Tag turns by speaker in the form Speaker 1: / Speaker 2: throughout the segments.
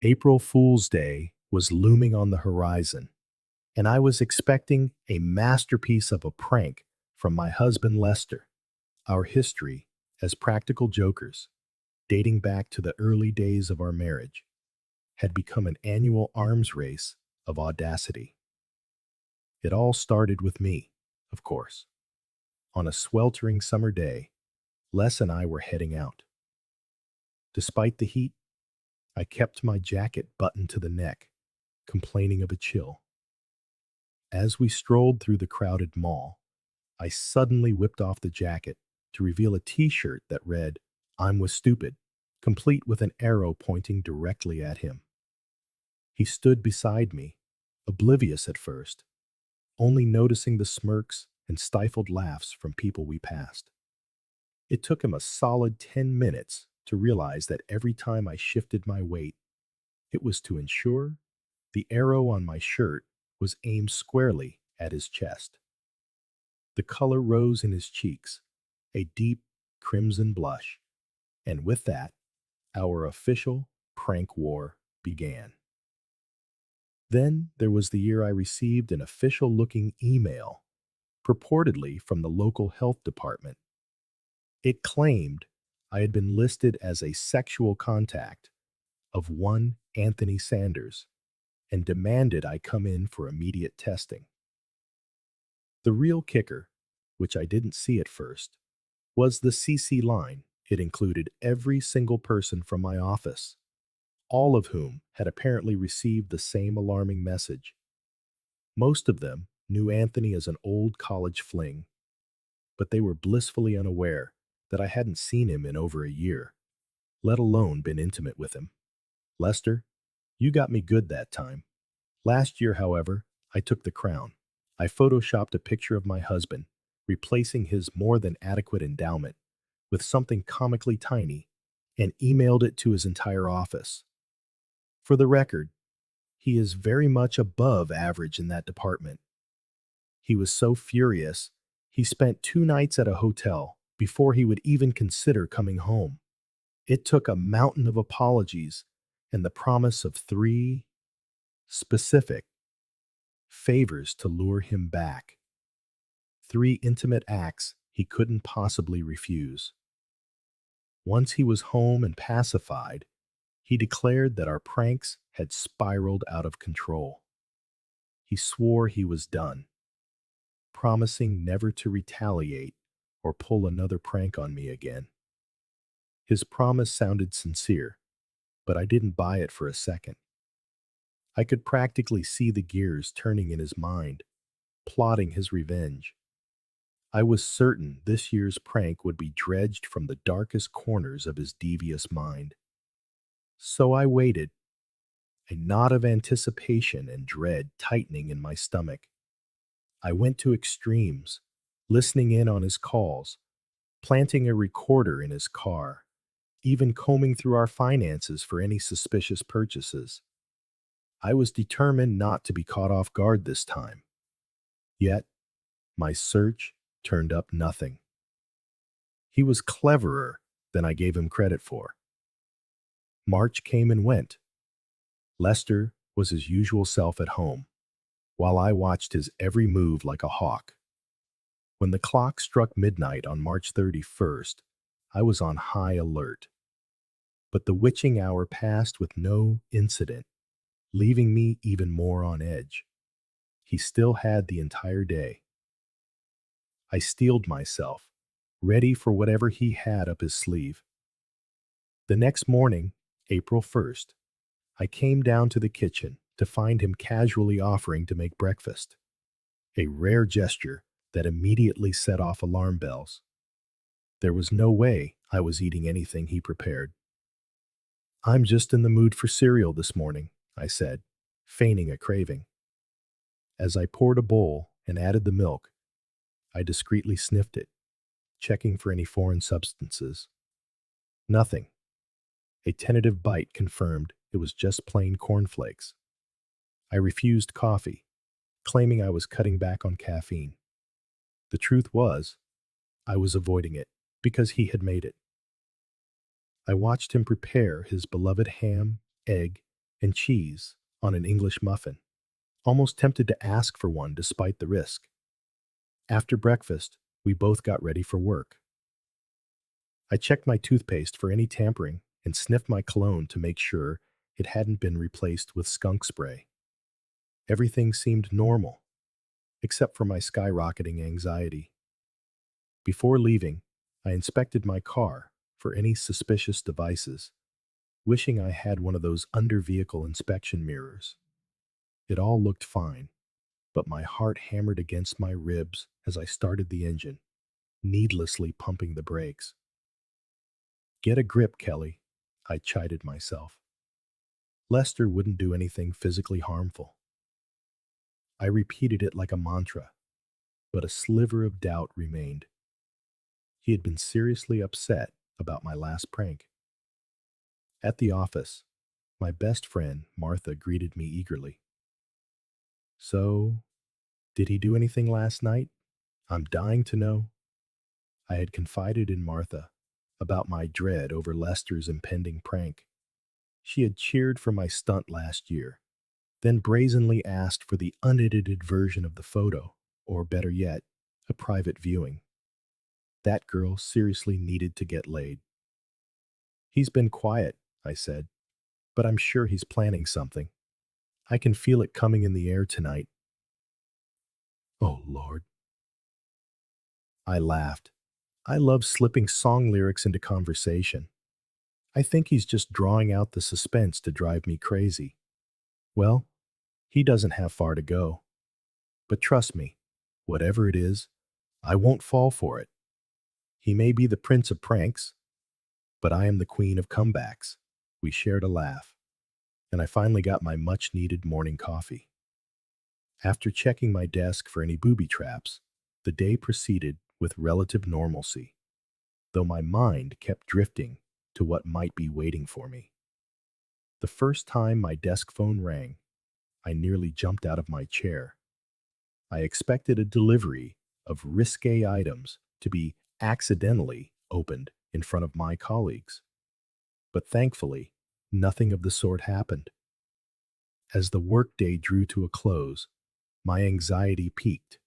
Speaker 1: April Fool's Day was looming on the horizon, and I was expecting a masterpiece of a prank from my husband Lester. Our history as practical jokers, dating back to the early days of our marriage, had become an annual arms race of audacity. It all started with me, of course. On a sweltering summer day, Les and I were heading out. Despite the heat, I kept my jacket buttoned to the neck, complaining of a chill. As we strolled through the crowded mall, I suddenly whipped off the jacket to reveal a t-shirt that read, "I'm with stupid," complete with an arrow pointing directly at him. He stood beside me, oblivious at first, only noticing the smirks and stifled laughs from people we passed. It took him a solid 10 minutes to realize that every time I shifted my weight, it was to ensure the arrow on my shirt was aimed squarely at his chest. The color rose in his cheeks, a deep crimson blush, and with that, our official prank war began. Then there was the year I received an official looking email, purportedly from the local health department. It claimed I had been listed as a sexual contact of one Anthony Sanders and demanded I come in for immediate testing. The real kicker, which I didn't see at first, was the CC line. It included every single person from my office, all of whom had apparently received the same alarming message. Most of them knew Anthony as an old college fling, but they were blissfully unaware that I hadn't seen him in over a year, let alone been intimate with him. Lester, you got me good that time. Last year, however, I took the crown. I photoshopped a picture of my husband, replacing his more than adequate endowment with something comically tiny, and emailed it to his entire office. For the record, he is very much above average in that department. He was so furious, he spent 2 nights at a hotel before he would even consider coming home. It took a mountain of apologies and the promise of 3 specific favors to lure him back. 3 intimate acts he couldn't possibly refuse. Once he was home and pacified, he declared that our pranks had spiraled out of control. He swore he was done, promising never to retaliate or pull another prank on me again. His promise sounded sincere, but I didn't buy it for a second. I could practically see the gears turning in his mind, plotting his revenge. I was certain this year's prank would be dredged from the darkest corners of his devious mind. So I waited, a knot of anticipation and dread tightening in my stomach. I went to extremes, listening in on his calls, planting a recorder in his car, even combing through our finances for any suspicious purchases. I was determined not to be caught off guard this time. Yet, my search turned up nothing. He was cleverer than I gave him credit for. March came and went. Lester was his usual self at home, while I watched his every move like a hawk. When the clock struck midnight on March 31st, I was on high alert. But the witching hour passed with no incident, leaving me even more on edge. He still had the entire day. I steeled myself, ready for whatever he had up his sleeve. The next morning, April 1st, I came down to the kitchen to find him casually offering to make breakfast, a rare gesture that immediately set off alarm bells. There was no way I was eating anything he prepared. "I'm just in the mood for cereal this morning," I said, feigning a craving. As I poured a bowl and added the milk, I discreetly sniffed it, checking for any foreign substances. Nothing. A tentative bite confirmed it was just plain cornflakes. I refused coffee, claiming I was cutting back on caffeine. The truth was, I was avoiding it because he had made it. I watched him prepare his beloved ham, egg, and cheese on an English muffin, almost tempted to ask for one despite the risk. After breakfast, we both got ready for work. I checked my toothpaste for any tampering and sniffed my cologne to make sure it hadn't been replaced with skunk spray. Everything seemed normal, except for my skyrocketing anxiety. Before leaving, I inspected my car for any suspicious devices, wishing I had one of those under-vehicle inspection mirrors. It all looked fine, but my heart hammered against my ribs as I started the engine, needlessly pumping the brakes. Get a grip, Kelly, I chided myself. Lester wouldn't do anything physically harmful. I repeated it like a mantra, but a sliver of doubt remained. He had been seriously upset about my last prank. At the office, my best friend, Martha, greeted me eagerly. So, did he do anything last night? I'm dying to know. I had confided in Martha about my dread over Lester's impending prank. She had cheered for my stunt last year, then brazenly asked for the unedited version of the photo, or better yet, a private viewing. That girl seriously needed to get laid. He's been quiet, I said, but I'm sure he's planning something. I can feel it coming in the air tonight. Oh, Lord. I laughed. I love slipping song lyrics into conversation. I think he's just drawing out the suspense to drive me crazy. Well, he doesn't have far to go. But trust me, whatever it is, I won't fall for it. He may be the prince of pranks, but I am the queen of comebacks. We shared a laugh, and I finally got my much-needed morning coffee. After checking my desk for any booby traps, the day proceeded with relative normalcy, though my mind kept drifting to what might be waiting for me. The first time my desk phone rang, I nearly jumped out of my chair. I expected a delivery of risque items to be accidentally opened in front of my colleagues. But thankfully, nothing of the sort happened. As the workday drew to a close, my anxiety peaked.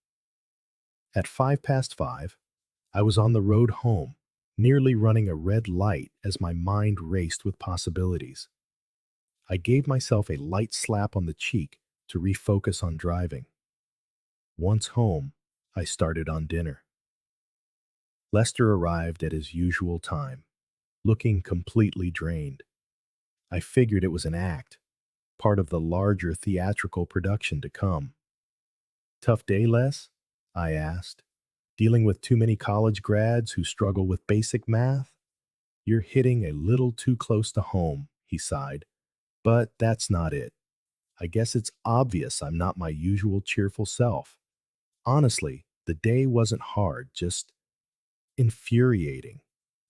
Speaker 1: At 5 past 5, I was on the road home, nearly running a red light as my mind raced with possibilities. I gave myself a light slap on the cheek to refocus on driving. Once home, I started on dinner. Lester arrived at his usual time, looking completely drained. I figured it was an act, part of the larger theatrical production to come. Tough day, Les? I asked. Dealing with too many college grads who struggle with basic math? You're hitting a little too close to home, he sighed. But that's not it. I guess it's obvious I'm not my usual cheerful self. Honestly, the day wasn't hard, just infuriating.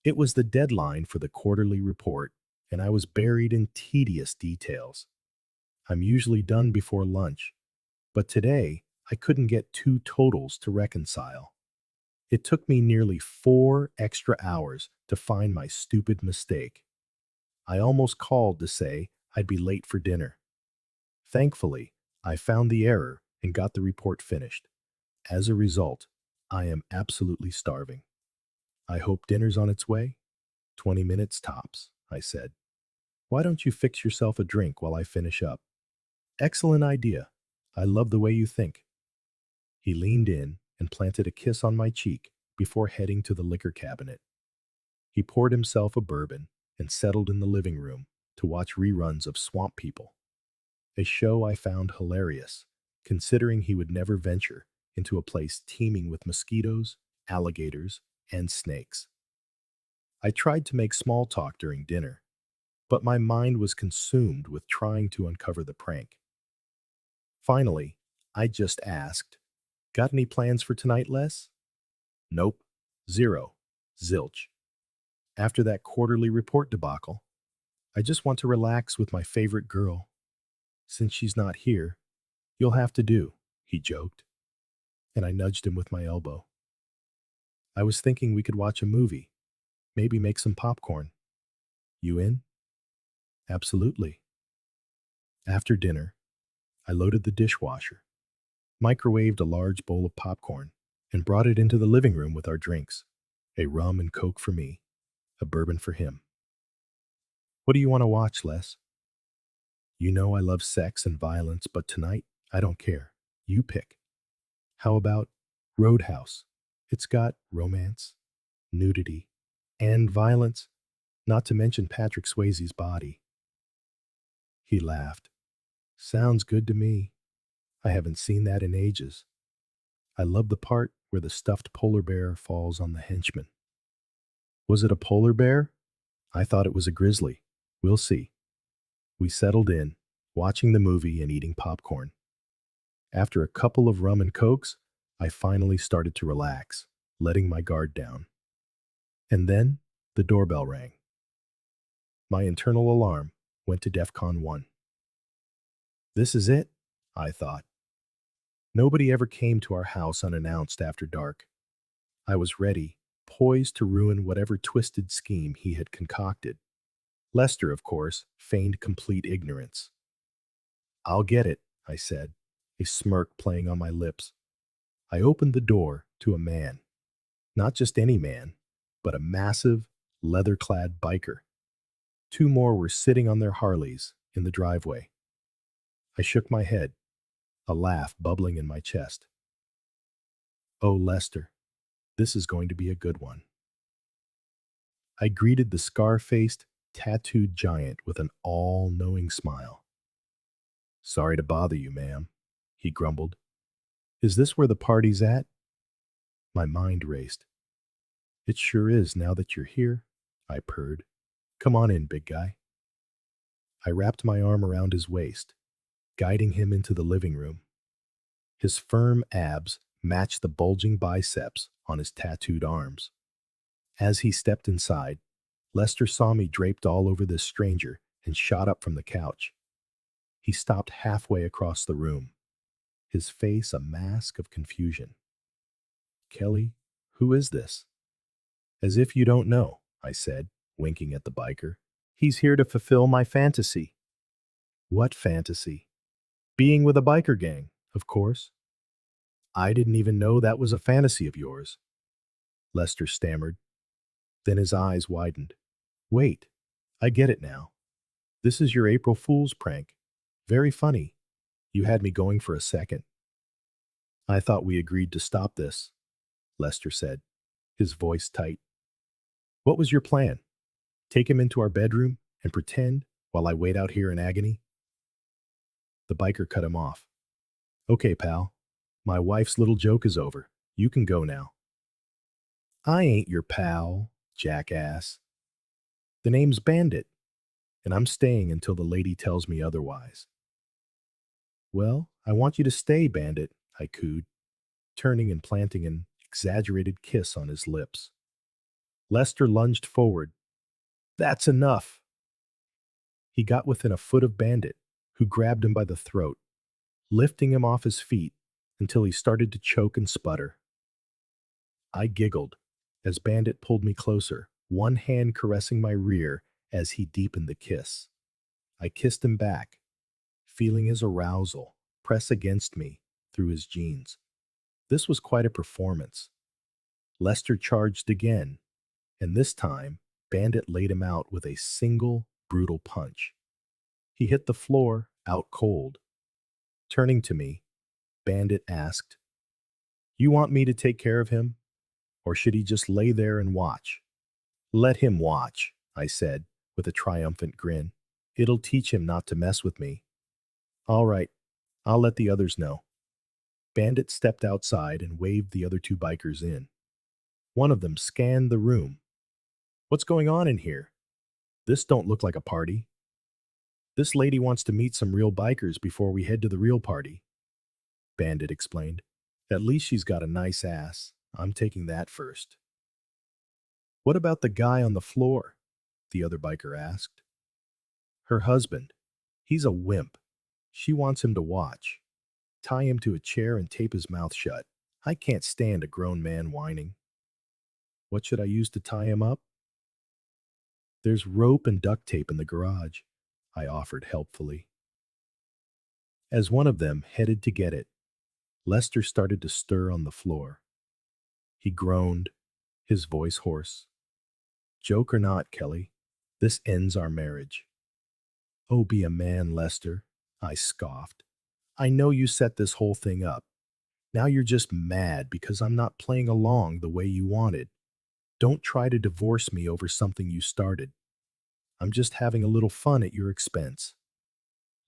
Speaker 1: It was the deadline for the quarterly report, and I was buried in tedious details. I'm usually done before lunch, but today I couldn't get two totals to reconcile. It took me nearly 4 extra hours to find my stupid mistake. I almost called to say I'd be late for dinner. Thankfully, I found the error and got the report finished. As a result, I am absolutely starving. I hope dinner's on its way? 20 minutes tops, I said. Why don't you fix yourself a drink while I finish up? Excellent idea. I love the way you think. He leaned in and planted a kiss on my cheek before heading to the liquor cabinet. He poured himself a bourbon and settled in the living room to watch reruns of Swamp People, a show I found hilarious, considering he would never venture into a place teeming with mosquitoes, alligators, and snakes. I tried to make small talk during dinner, but my mind was consumed with trying to uncover the prank. Finally, I just asked, "Got any plans for tonight, Les?" Nope. Zero. Zilch. After that quarterly report debacle, I just want to relax with my favorite girl. Since she's not here, you'll have to do, he joked, and I nudged him with my elbow. I was thinking we could watch a movie, maybe make some popcorn. You in? Absolutely. After dinner, I loaded the dishwasher, microwaved a large bowl of popcorn, and brought it into the living room with our drinks. A rum and coke for me, a bourbon for him. What do you want to watch, Les? You know I love sex and violence, but tonight, I don't care. You pick. How about Roadhouse? It's got romance, nudity, and violence, not to mention Patrick Swayze's body. He laughed. Sounds good to me. I haven't seen that in ages. I love the part where the stuffed polar bear falls on the henchman. Was it a polar bear? I thought it was a grizzly. We'll see. We settled in, watching the movie and eating popcorn. After a couple of rum and cokes, I finally started to relax, letting my guard down. And then the doorbell rang. My internal alarm went to DEFCON 1. This is it, I thought. Nobody ever came to our house unannounced after dark. I was ready, poised to ruin whatever twisted scheme he had concocted. Lester, of course, feigned complete ignorance. I'll get it, I said, a smirk playing on my lips. I opened the door to a man. Not just any man, but a massive, leather-clad biker. Two more were sitting on their Harleys in the driveway. I shook my head, a laugh bubbling in my chest. Oh, Lester, this is going to be a good one. I greeted the scar-faced, tattooed giant with an all-knowing smile. Sorry to bother you, ma'am, he grumbled. Is this where the party's at? My mind raced. It sure is now that you're here, I purred. Come on in, big guy. I wrapped my arm around his waist, guiding him into the living room. His firm abs matched the bulging biceps on his tattooed arms. As he stepped inside, Lester saw me draped all over this stranger and shot up from the couch. He stopped halfway across the room, his face a mask of confusion. Kelly, who is this? As if you don't know, I said, winking at the biker. He's here to fulfill my fantasy. What fantasy? Being with a biker gang, of course. I didn't even know that was a fantasy of yours. Lester stammered. Then his eyes widened. Wait, I get it now. This is your April Fool's prank. Very funny. You had me going for a second. I thought we agreed to stop this, Lester said, his voice tight. What was your plan? Take him into our bedroom and pretend while I wait out here in agony? The biker cut him off. Okay, pal. My wife's little joke is over. You can go now. I ain't your pal, jackass. The name's Bandit, and I'm staying until the lady tells me otherwise. Well, I want you to stay, Bandit, I cooed, turning and planting an exaggerated kiss on his lips. Lester lunged forward. That's enough. He got within a foot of Bandit, who grabbed him by the throat, lifting him off his feet until he started to choke and sputter. I giggled as Bandit pulled me closer, one hand caressing my rear as he deepened the kiss. I kissed him back, feeling his arousal press against me through his jeans. This was quite a performance. Lester charged again, and this time, Bandit laid him out with a single, brutal punch. He hit the floor out cold. Turning to me, Bandit asked, You want me to take care of him? Or should he just lay there and watch? Let him watch, I said, with a triumphant grin. It'll teach him not to mess with me. All right, I'll let the others know. Bandit stepped outside and waved the other two bikers in. One of them scanned the room. What's going on in here? This don't look like a party. This lady wants to meet some real bikers before we head to the real party, Bandit explained. At least she's got a nice ass. I'm taking that first. What about the guy on the floor? The other biker asked. Her husband. He's a wimp. She wants him to watch. Tie him to a chair and tape his mouth shut. I can't stand a grown man whining. What should I use to tie him up? There's rope and duct tape in the garage, I offered helpfully. As one of them headed to get it, Lester started to stir on the floor. He groaned, his voice hoarse. Joke or not, Kelly, this ends our marriage. Oh, be a man, Lester, I scoffed. I know you set this whole thing up. Now you're just mad because I'm not playing along the way you wanted. Don't try to divorce me over something you started. I'm just having a little fun at your expense.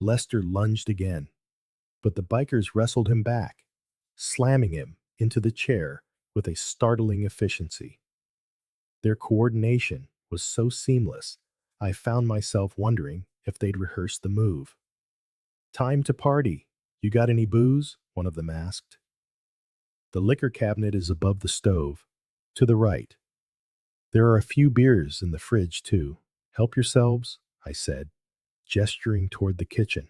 Speaker 1: Lester lunged again, but the bikers wrestled him back, slamming him into the chair with a startling efficiency. Their coordination was so seamless, I found myself wondering if they'd rehearsed the move. Time to party. You got any booze? One of them asked. The liquor cabinet is above the stove, to the right. There are a few beers in the fridge, too. Help yourselves, I said, gesturing toward the kitchen.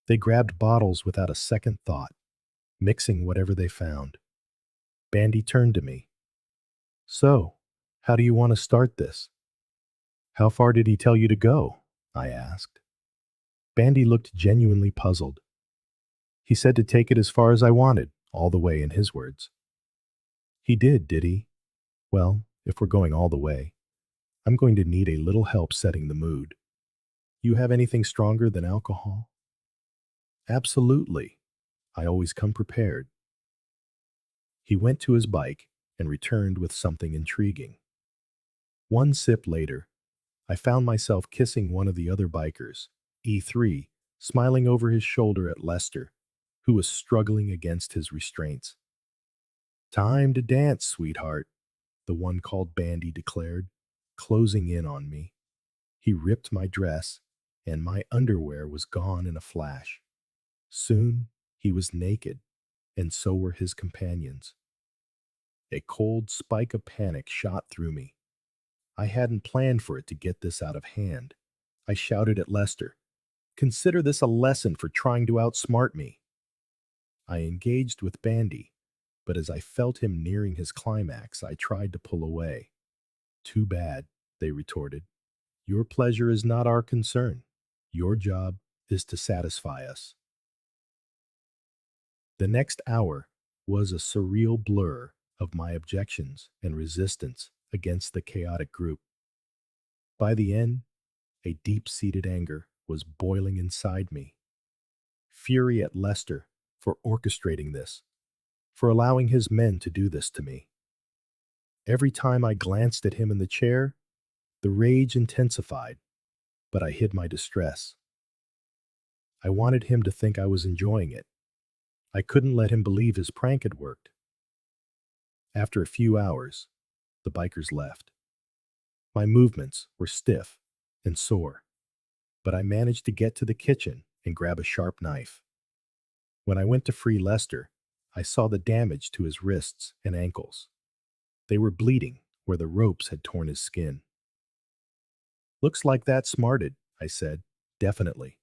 Speaker 1: They grabbed bottles without a second thought, mixing whatever they found. Bandy turned to me. So, how do you want to start this? How far did he tell you to go? I asked. Bandy looked genuinely puzzled. He said to take it as far as I wanted, all the way in his words. He did he? Well, if we're going all the way, I'm going to need a little help setting the mood. You have anything stronger than alcohol? Absolutely. I always come prepared. He went to his bike and returned with something intriguing. One sip later, I found myself kissing one of the other bikers, E3, smiling over his shoulder at Lester, who was struggling against his restraints. Time to dance, sweetheart, the one called Bandy declared, closing in on me. He ripped my dress, and my underwear was gone in a flash. Soon, he was naked, and so were his companions. A cold spike of panic shot through me. I hadn't planned for it to get this out of hand. I shouted at Lester, "Consider this a lesson for trying to outsmart me." I engaged with Bandy, but as I felt him nearing his climax, I tried to pull away. Too bad, they retorted. Your pleasure is not our concern. Your job is to satisfy us. The next hour was a surreal blur of my objections and resistance against the chaotic group. By the end, a deep-seated anger was boiling inside me. Fury at Lester for orchestrating this, for allowing his men to do this to me. Every time I glanced at him in the chair, the rage intensified, but I hid my distress. I wanted him to think I was enjoying it. I couldn't let him believe his prank had worked. After a few hours, the bikers left. My movements were stiff and sore, but I managed to get to the kitchen and grab a sharp knife. When I went to free Lester, I saw the damage to his wrists and ankles. They were bleeding where the ropes had torn his skin. Looks like that smarted, I said, definitely.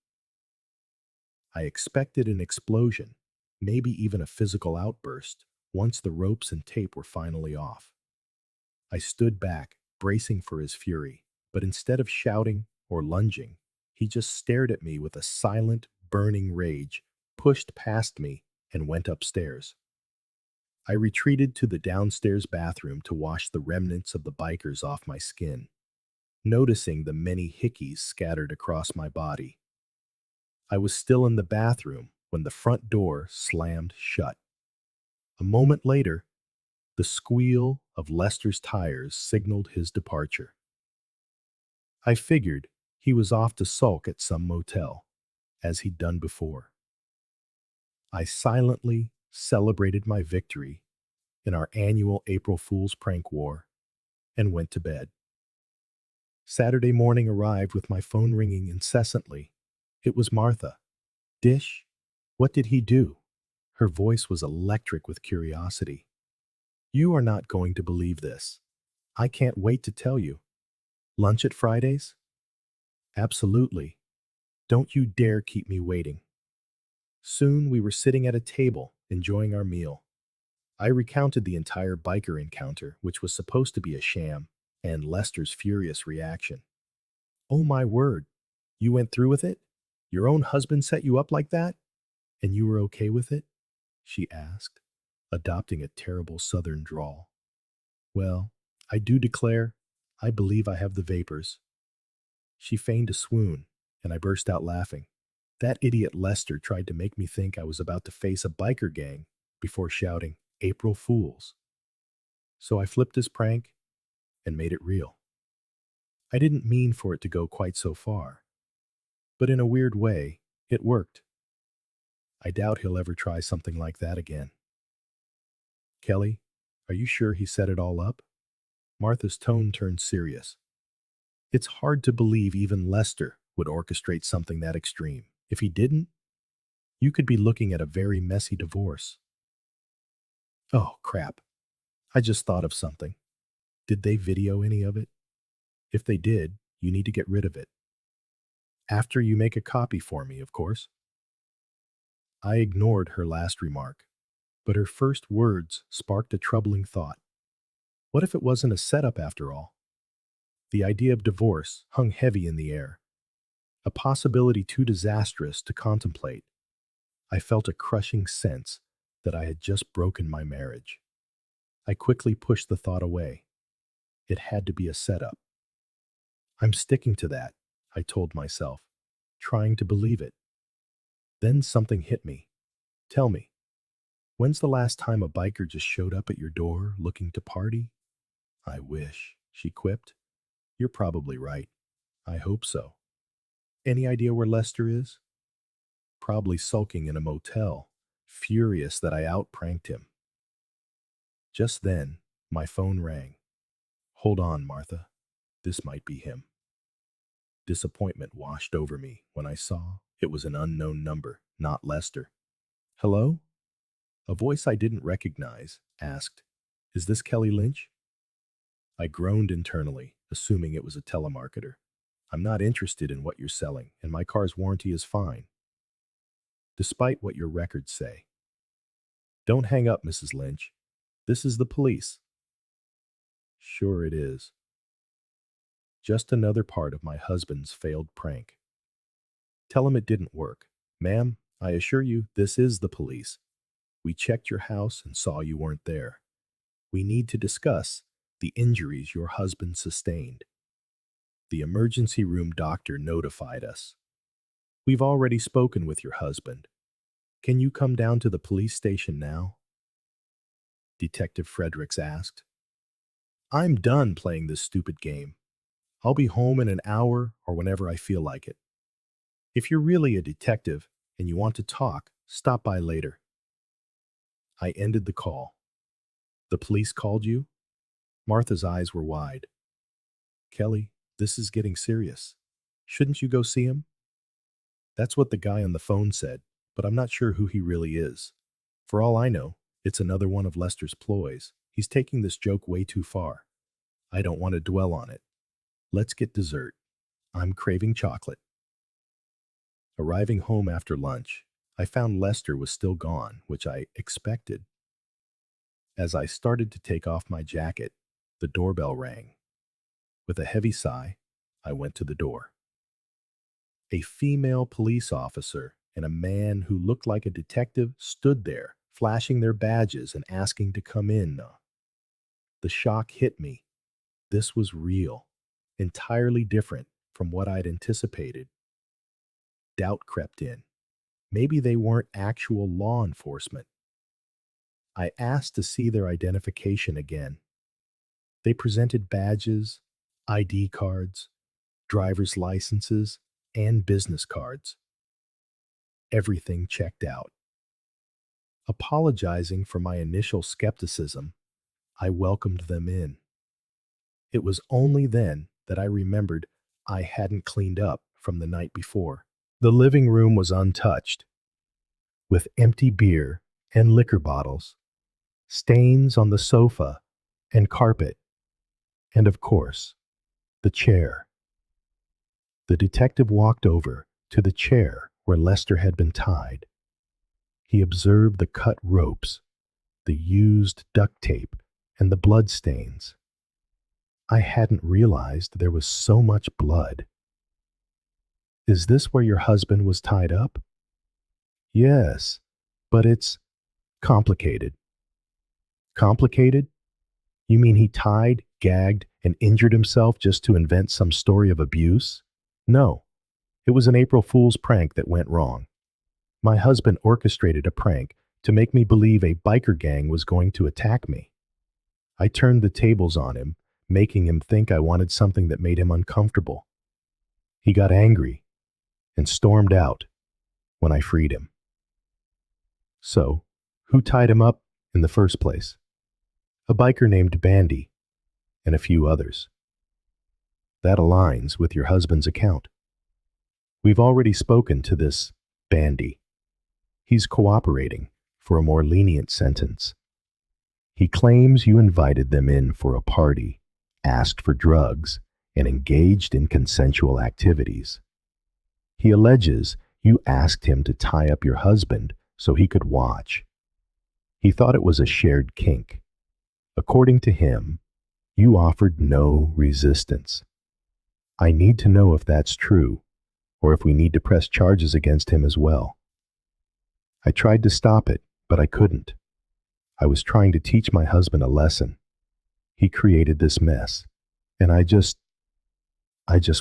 Speaker 1: I expected an explosion, maybe even a physical outburst, once the ropes and tape were finally off. I stood back, bracing for his fury, but instead of shouting or lunging, he just stared at me with a silent, burning rage, pushed past me, and went upstairs. I retreated to the downstairs bathroom to wash the remnants of the bikers off my skin, noticing the many hickeys scattered across my body. I was still in the bathroom when the front door slammed shut. A moment later, the squeal of Lester's tires signaled his departure. I figured he was off to sulk at some motel, as he'd done before. I silently celebrated my victory in our annual April Fool's prank war and went to bed. Saturday morning arrived with my phone ringing incessantly. It was Martha. Dish, what did he do? Her voice was electric with curiosity. You are not going to believe this. I can't wait to tell you. Lunch at Fridays? Absolutely. Don't you dare keep me waiting. Soon we were sitting at a table, enjoying our meal. I recounted the entire biker encounter, which was supposed to be a sham, and Lester's furious reaction. Oh my word, you went through with it? Your own husband set you up like that? And you were okay with it? She asked, adopting a terrible southern drawl. Well, I do declare, I believe I have the vapors. She feigned a swoon, and I burst out laughing. That idiot Lester tried to make me think I was about to face a biker gang before shouting, April Fools. So I flipped his prank and made it real. I didn't mean for it to go quite so far, but in a weird way, it worked. I doubt he'll ever try something like that again. Kelly, are you sure he set it all up? Martha's tone turned serious. It's hard to believe even Lester would orchestrate something that extreme. If he didn't, you could be looking at a very messy divorce. Oh, crap. I just thought of something. Did they video any of it? If they did, you need to get rid of it. After you make a copy for me, of course. I ignored her last remark, but her first words sparked a troubling thought. What if it wasn't a setup after all? The idea of divorce hung heavy in the air, a possibility too disastrous to contemplate. I felt a crushing sense that I had just broken my marriage. I quickly pushed the thought away. It had to be a setup. I'm sticking to that, I told myself, trying to believe it. Then something hit me. Tell me, when's the last time a biker just showed up at your door looking to party? I wish, she quipped. You're probably right. I hope so. Any idea where Lester is? Probably sulking in a motel, furious that I outpranked him. Just then, my phone rang. Hold on, Martha. This might be him. Disappointment washed over me when I saw it was an unknown number, not Lester. Hello? A voice I didn't recognize asked, Is this Kelly Lynch? I groaned internally, assuming it was a telemarketer. I'm not interested in what you're selling, and my car's warranty is fine, despite what your records say. Don't hang up, Mrs. Lynch. This is the police. Sure it is. Just another part of my husband's failed prank. Tell him it didn't work. Ma'am, I assure you, this is the police. We checked your house and saw you weren't there. We need to discuss the injuries your husband sustained. The emergency room doctor notified us. We've already spoken with your husband. Can you come down to the police station now? Detective Fredericks asked. I'm done playing this stupid game. I'll be home in an hour or whenever I feel like it. If you're really a detective and you want to talk, stop by later. I ended the call. The police called you? Martha's eyes were wide. Kelly, this is getting serious. Shouldn't you go see him? That's what the guy on the phone said, but I'm not sure who he really is. For all I know, it's another one of Lester's ploys. He's taking this joke way too far. I don't want to dwell on it. Let's get dessert. I'm craving chocolate. Arriving home after lunch, I found Lester was still gone, which I expected. As I started to take off my jacket, the doorbell rang. With a heavy sigh, I went to the door. A female police officer and a man who looked like a detective stood there, flashing their badges and asking to come in. The shock hit me. This was real, entirely different from what I'd anticipated. Doubt crept in. Maybe they weren't actual law enforcement. I asked to see their identification again. They presented badges, ID cards, driver's licenses, and business cards. Everything checked out. Apologizing for my initial skepticism, I welcomed them in. It was only then that I remembered I hadn't cleaned up from the night before. The living room was untouched, with empty beer and liquor bottles, stains on the sofa and carpet, and of course, the chair. The detective walked over to the chair where Lester had been tied. He observed the cut ropes, the used duct tape, and the blood stains. I hadn't realized there was so much blood. Is this where your husband was tied up? Yes, but it's complicated. Complicated? You mean he tied, gagged, and injured himself just to invent some story of abuse? No, it was an April Fool's prank that went wrong. My husband orchestrated a prank to make me believe a biker gang was going to attack me. I turned the tables on him, making him think I wanted something that made him uncomfortable. He got angry and stormed out when I freed him. So, who tied him up in the first place? A biker named Bandy and a few others. That aligns with your husband's account. We've already spoken to this Bandy. He's cooperating for a more lenient sentence. He claims you invited them in for a party, asked for drugs, and engaged in consensual activities. He alleges you asked him to tie up your husband so he could watch. He thought it was a shared kink. According to him, you offered no resistance. I need to know if that's true, or if we need to press charges against him as well. I tried to stop it, but I couldn't. I was trying to teach my husband a lesson. He created this mess, and I just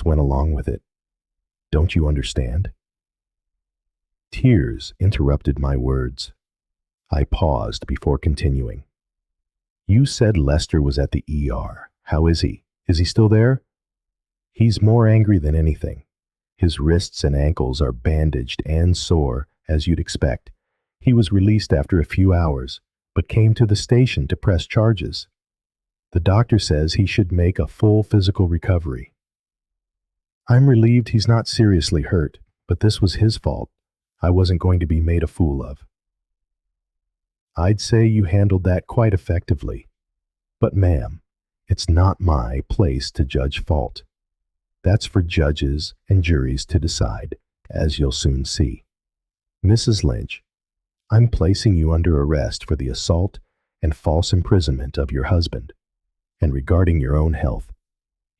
Speaker 1: went along with it. Don't you understand? Tears interrupted my words. I paused before continuing. You said Lester was at the ER. How is he? Is he still there? He's more angry than anything. His wrists and ankles are bandaged and sore, as you'd expect. He was released after a few hours, but came to the station to press charges. The doctor says he should make a full physical recovery. I'm relieved he's not seriously hurt, but this was his fault. I wasn't going to be made a fool of. I'd say you handled that quite effectively. But ma'am, it's not my place to judge fault. That's for judges and juries to decide, as you'll soon see. Mrs. Lynch, I'm placing you under arrest for the assault and false imprisonment of your husband. And regarding your own health,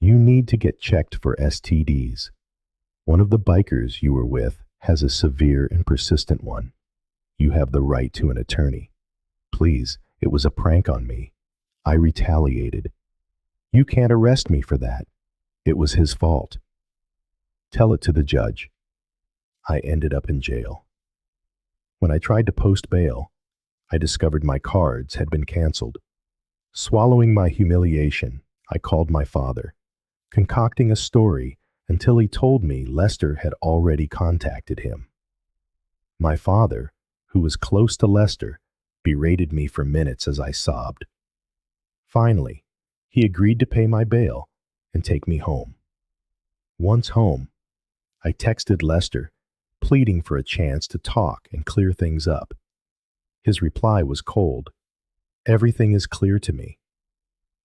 Speaker 1: you need to get checked for STDs. One of the bikers you were with has a severe and persistent one. You have the right to an attorney. Please, it was a prank on me. I retaliated. You can't arrest me for that. It was his fault. Tell it to the judge. I ended up in jail. When I tried to post bail, I discovered my cards had been canceled. Swallowing my humiliation, I called my father, concocting a story until he told me Lester had already contacted him. My father, who was close to Lester, berated me for minutes as I sobbed. Finally, he agreed to pay my bail and take me home. Once home, I texted Lester, pleading for a chance to talk and clear things up. His reply was cold. Everything is clear to me.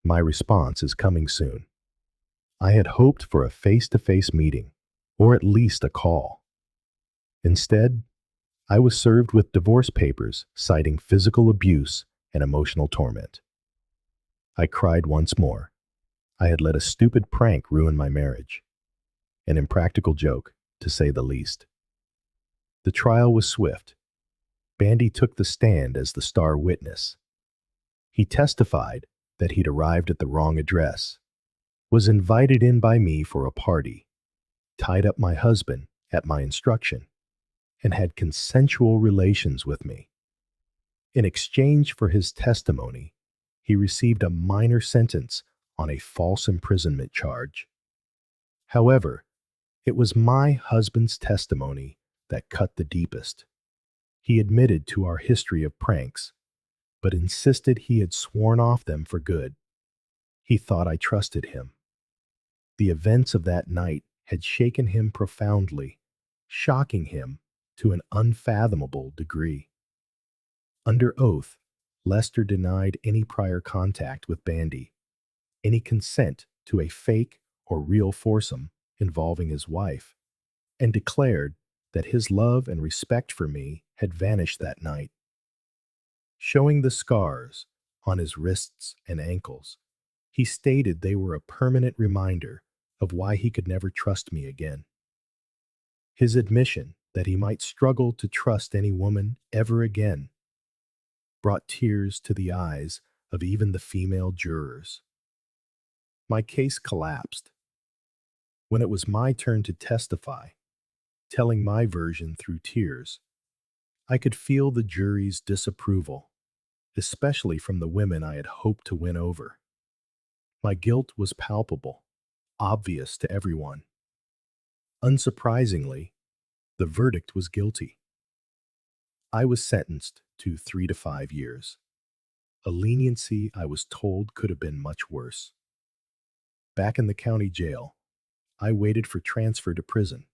Speaker 1: My response is coming soon. I had hoped for a face-to-face meeting, or at least a call. Instead, I was served with divorce papers citing physical abuse and emotional torment. I cried once more. I had let a stupid prank ruin my marriage. An impractical joke, to say the least. The trial was swift. Bandy took the stand as the star witness. He testified that he'd arrived at the wrong address, was invited in by me for a party, tied up my husband at my instruction, and had consensual relations with me. In exchange for his testimony, he received a minor sentence on a false imprisonment charge. However, it was my husband's testimony that cut the deepest. He admitted to our history of pranks, but insisted he had sworn off them for good. He thought I trusted him. The events of that night had shaken him profoundly, shocking him to an unfathomable degree. Under oath, Lester denied any prior contact with Bandy, any consent to a fake or real foursome involving his wife, and declared that his love and respect for me had vanished that night. Showing the scars on his wrists and ankles, he stated they were a permanent reminder of why he could never trust me again. His admission that he might struggle to trust any woman ever again brought tears to the eyes of even the female jurors. My case collapsed. When it was my turn to testify, telling my version through tears, I could feel the jury's disapproval, especially from the women I had hoped to win over. My guilt was palpable, obvious to everyone. Unsurprisingly, the verdict was guilty. I was sentenced to 3 to 5 years, a leniency I was told could have been much worse. Back in the county jail, I waited for transfer to prison.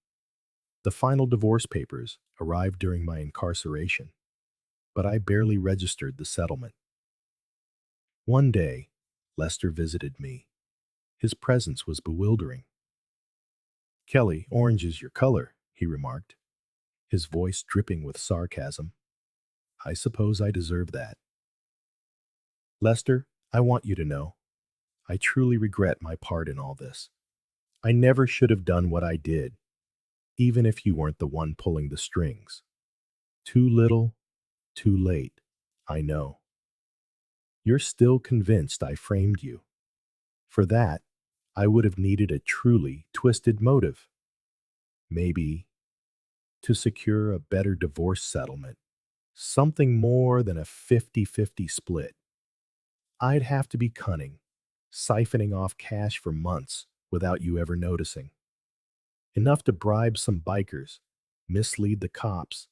Speaker 1: The final divorce papers arrived during my incarceration, but I barely registered the settlement. One day, Lester visited me. His presence was bewildering. "Kelly, orange is your color," he remarked, his voice dripping with sarcasm. "I suppose I deserve that." "Lester, I want you to know, I truly regret my part in all this. I never should have done what I did, even if you weren't the one pulling the strings. Too little, too late, I know. You're still convinced I framed you. For that, I would have needed a truly twisted motive. Maybe to secure a better divorce settlement, something more than a 50-50 split. I'd have to be cunning, siphoning off cash for months without you ever noticing. Enough to bribe some bikers, mislead the cops,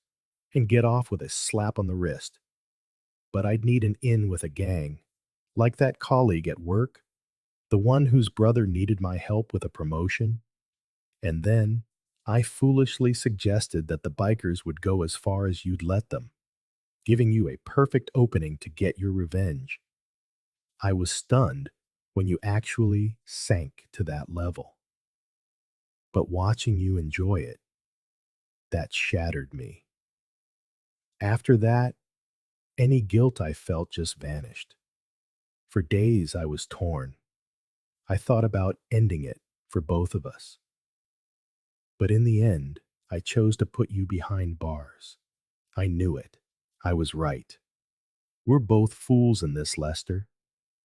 Speaker 1: and get off with a slap on the wrist. But I'd need an in with a gang, like that colleague at work, the one whose brother needed my help with a promotion. And then I foolishly suggested that the bikers would go as far as you'd let them, giving you a perfect opening to get your revenge. I was stunned when you actually sank to that level. But watching you enjoy it, that shattered me. After that, any guilt I felt just vanished. For days I was torn. I thought about ending it for both of us. But in the end, I chose to put you behind bars. I knew it. I was right. We're both fools in this, Lester,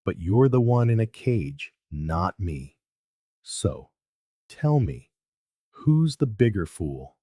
Speaker 1: but you're the one in a cage, not me. So, tell me, who's the bigger fool?